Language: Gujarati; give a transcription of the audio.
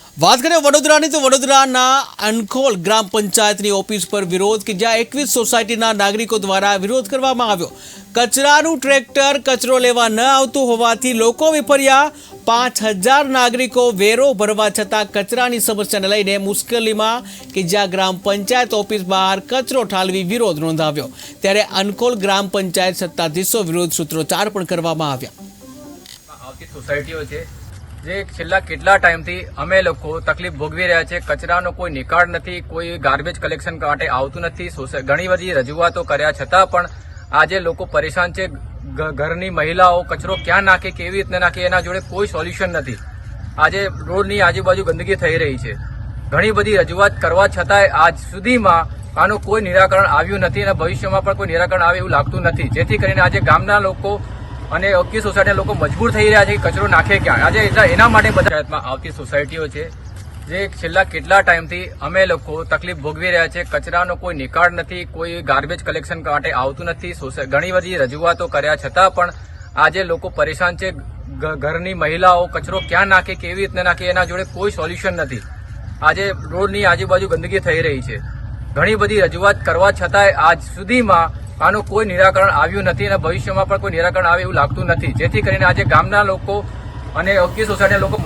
વાત કરીએ વડોદરાની તો વડોદરાના અનખોલ ગ્રામ પંચાયતની ઓફિસ પર વિરોધ કે જ્યાં 21 સોસાયટીના નાગરિકો દ્વારા વિરોધ કરવામાં આવ્યો। કચરાનું ટ્રેક્ટર કચરો લેવા ન આવતું હોવાથી લોકો વિફર્યા। 5000 નાગરિકો વેરો ભરવા છતાં કચરાની સમસ્યાને લઈને મુશ્કેલીમાં કે જ્યાં ગ્રામ પંચાયત ઓફિસ બહાર કચરો ઠાલવી વિરોધ નોંધાવ્યો। ત્યારે અનખોલ ગ્રામ પંચાયત સત્તાધીશો વિરોધ સૂત્રોચ્ચાર પણ કરવામાં આવ્યા। સોસાયટીઓ છે જે છેલ્લા કેટલા ટાઈમથી અમે લોકો તકલીફ ભોગવી રહ્યા છે। કચરાનો કોઈ નિકાલ નથી, કોઈ ગાર્બેજ કલેક્શન માટે આવતું નથી। ઘણી બધી રજૂઆતો કર્યા છતાં પણ આજે લોકો પરેશાન છે। ઘરની મહિલાઓ કચરો ક્યાં નાખે, કેવી રીતે નાખે, એના જોડે કોઈ સોલ્યુશન નથી। આજે રોડની આજુબાજુ ગંદકી થઈ રહી છે। ઘણી બધી રજૂઆત કરવા છતાંય આજ સુધીમાં આનું કોઈ નિરાકરણ આવ્યું નથી અને ભવિષ્યમાં પણ કોઈ નિરાકરણ આવે એવું લાગતું નથી। જેથી કરીને આજે ગામના લોકો અને 21 સોસાયટીના લોકો મજબૂર થઈ રહ્યા છે કે કચરો નાખે ક્યાં। આજે એના માટે પંચાયતમાં આવતી સોસાયટીઓ છે જે છેલ્લા કેટલા ટાઈમથી અમે લોકો તકલીફ ભોગવી રહ્યા છે। કચરાનો કોઈ નિકાલ નથી, કોઈ ગાર્બેજ કલેક્શન માટે આવતું નથી। ઘણી બધી રજૂઆતો કર્યા છતાં પણ આજે લોકો પરેશાન છે। ઘરની મહિલાઓ કચરો ક્યાં નાખે, કેવી રીતે નાખે, એના જોડે કોઈ સોલ્યુશન નથી। આજે રોડની આજુબાજુ ગંદકી થઈ રહી છે। ઘણી બધી રજૂઆત કરવા છતાંય આજ સુધીમાં આનું કોઈ નિરાકરણ આવ્યું નથી અને ભવિષ્યમાં પણ કોઈ નિરાકરણ આવે એવું લાગતું નથી। જેથી કરીને આજે ગામના લોકો અને 21 સોસાયટીના લોકો